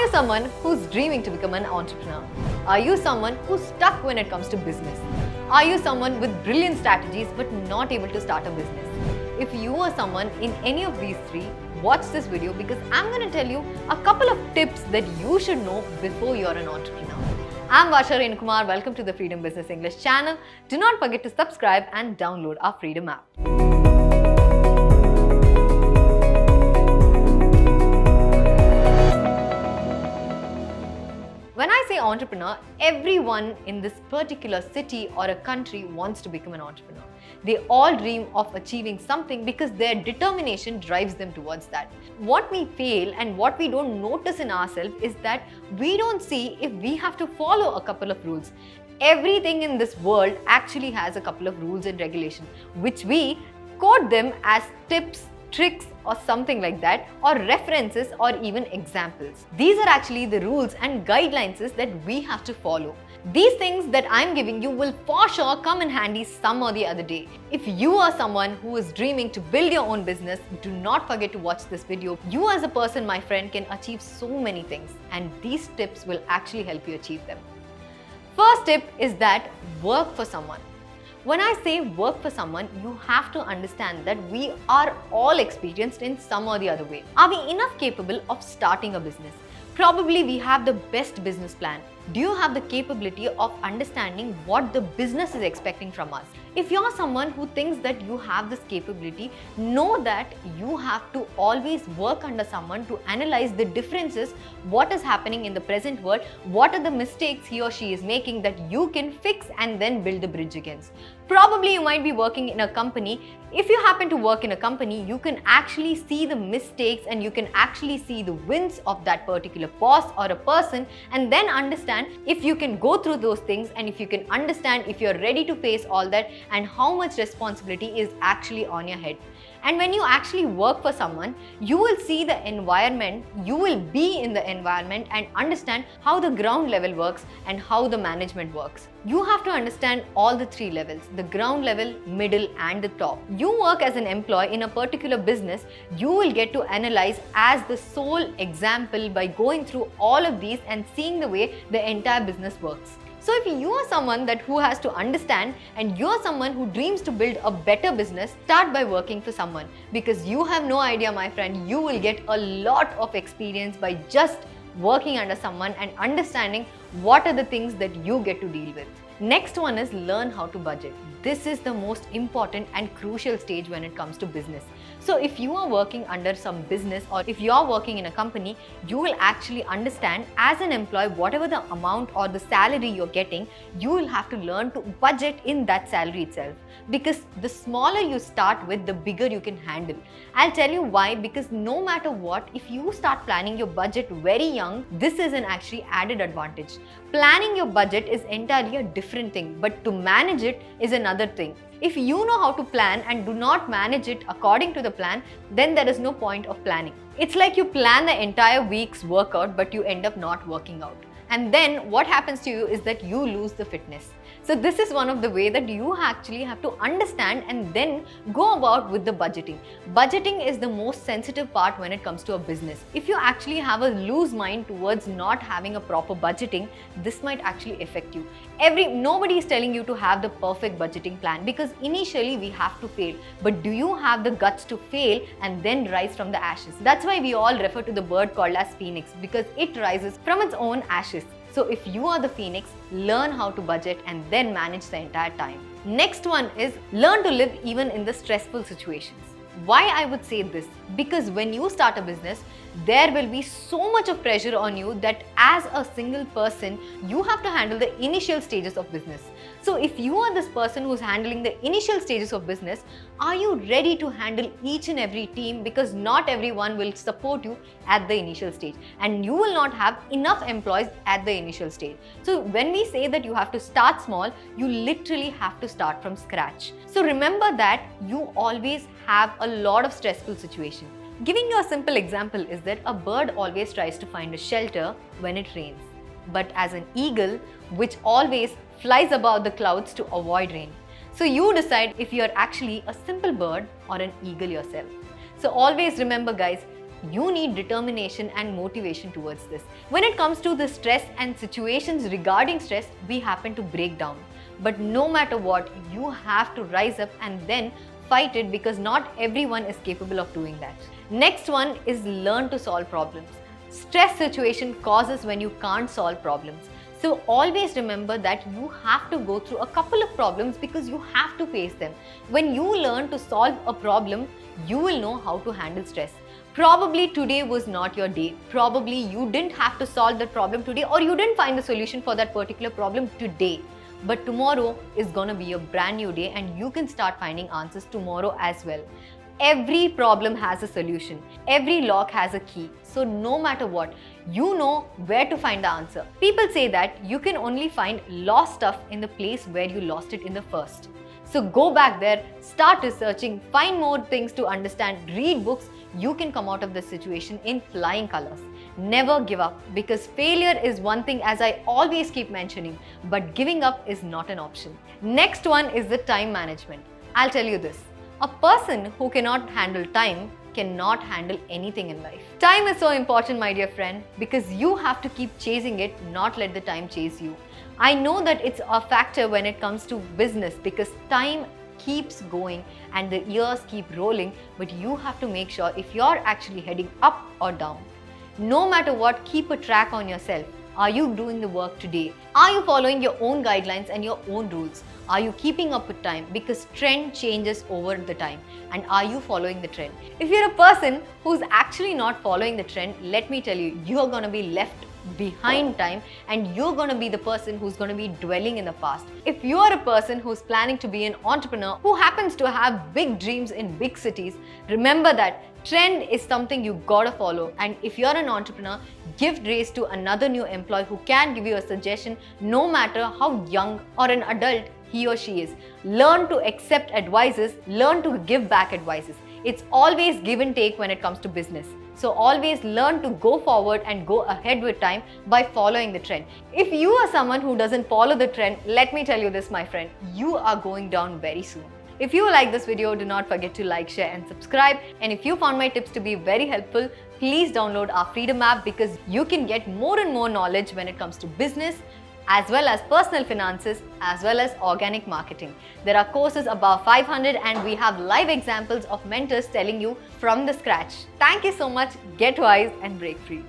you someone who's dreaming to become an entrepreneur? Are you someone who's stuck when it comes to business? Are you someone with brilliant strategies but not able to start a business? If you are someone in any of these three, watch this video because I'm going to tell you a couple of tips that you should know before you're an entrepreneur. I'm Varsha. Welcome to the Freedom Business English channel. Do not forget to subscribe and download our Freedom app. When I say entrepreneur, everyone in this particular city or a country wants to become an entrepreneur. They all dream of achieving something because their determination drives them towards that. What we fail and what we don't notice in ourselves is that we don't see if we have to follow a couple of rules. Everything in this world actually has a couple of rules and regulations, which we quote them as tips, tricks or something like that, or references or even examples. These are actually the rules and guidelines that we have to follow. These things that I'm giving you will for sure come in handy some or the other day. If you are someone who is dreaming to build your own business, do not forget to watch this video. You as a person, my friend, can achieve so many things, and these tips will actually help you achieve them. First tip is that work for someone. When I say work for someone, you have to understand that we are all experienced in some or the other way. Are we enough capable of starting a business? Probably we have the best business plan. Do you have the capability of understanding what the business is expecting from us? If you're someone who thinks that you have this capability, know that you have to always work under someone to analyze the differences, what is happening in the present world, what are the mistakes he or she is making that you can fix and then build the bridge against. Probably you might be working in a company. If you happen to work in a company, you can actually see the mistakes and you can actually see the wins of that particular boss or a person, and then understand if you can go through those things and if you can understand if you're ready to face all that and how much responsibility is actually on your head. And when you actually work for someone, you will see the environment, you will be in the environment and understand how the ground level works and how the management works. You have to understand all the three levels, the ground level, middle and the top. You work as an employee in a particular business, you will get to analyze as the sole example by going through all of these and seeing the way the entire business works. So if you are someone who has to understand and you are someone who dreams to build a better business, start by working for someone, because you have no idea, my friend, you will get a lot of experience by just working under someone and understanding what are the things that you get to deal with. Next one is learn how to budget. This is the most important and crucial stage when it comes to business. So if you are working under some business or if you are working in a company, you will actually understand as an employee whatever the amount or the salary you're getting, you will have to learn to budget in that salary itself. Because the smaller you start with, the bigger you can handle. I'll tell you why, because no matter what, if you start planning your budget very young, this is an actually added advantage. Planning your budget is entirely a different thing, but to manage it is another thing. If you know how to plan and do not manage it according to the plan, then there is no point of planning. It's like you plan the entire week's workout, but you end up not working out. And then what happens to you is that you lose the fitness. So this is one of the ways that you actually have to understand and then go about with the budgeting. Budgeting is the most sensitive part when it comes to a business. If you actually have a loose mind towards not having a proper budgeting, this might actually affect you. Nobody is telling you to have the perfect budgeting plan, because initially we have to fail. But do you have the guts to fail and then rise from the ashes? That's why we all refer to the bird called as phoenix, because it rises from its own ashes. So if you are the phoenix, learn how to budget and then manage the entire time. Next one is learn to live even in the stressful situations. Why I would say this? Because when you start a business, there will be so much of pressure on you that as a single person, you have to handle the initial stages of business. So if you are this person who's handling the initial stages of business, are you ready to handle each and every team? Because not everyone will support you at the initial stage, and you will not have enough employees at the initial stage. So when we say that you have to start small, you literally have to start from scratch. So remember that you always have a lot of stressful situations. Giving you a simple example is that a bird always tries to find a shelter when it rains. But as an eagle, which always flies above the clouds to avoid rain. So you decide if you're actually a simple bird or an eagle yourself. So always remember guys, You need determination and motivation towards this. When it comes to the stress and situations regarding stress, we happen to break down. But no matter what, you have to rise up and then fight it, because not everyone is capable of doing that. Next one is learn to solve problems. Stress situation causes when you can't solve problems. So always remember that you have to go through a couple of problems because you have to face them. When you learn to solve a problem, you will know how to handle stress. Probably today was not your day. Probably you didn't have to solve that problem today, or you didn't find the solution for that particular problem today. But tomorrow is gonna be a brand new day and you can start finding answers tomorrow as well. Every problem has a solution. Every lock has a key. So no matter what, you know where to find the answer. People say that you can only find lost stuff in the place where you lost it in the first. So go back there, start researching, find more things to understand, read books. You can come out of this situation in flying colors. Never give up, because failure is one thing, as I always keep mentioning, but giving up is not an option. Next one is the time management. I'll tell you this. A person who cannot handle time cannot handle anything in life. Time is so important, my dear friend, because you have to keep chasing it, not let the time chase you. I know that it's a factor when it comes to business, because time keeps going and the years keep rolling, but you have to make sure if you're actually heading up or down. No matter what, keep a track on yourself. Are you doing the work today? Are you following your own guidelines and your own rules? Are you keeping up with time? Because trend changes over the time. And are you following the trend? If you're a person who's actually not following the trend, let me tell you, you're gonna be left behind time and you're going to be the person who's going to be dwelling in the past. If you are a person who's planning to be an entrepreneur who happens to have big dreams in big cities, remember that trend is something you gotta follow. And if you're an entrepreneur, give grace to another new employee who can give you a suggestion, no matter how young or an adult he or she is. Learn to accept advices, learn to give back advices. It's always give and take when it comes to business. So always learn to go forward and go ahead with time by following the trend. If you are someone who doesn't follow the trend, let me tell you this, my friend, you are going down very soon. If you like this video, do not forget to like, share and subscribe. And if you found my tips to be very helpful, please download our Freedom app, because you can get more and more knowledge when it comes to business, as well as personal finances, as well as organic marketing. There are courses above 500 and we have live examples of mentors telling you from the scratch. Thank you so much. Get wise and break free.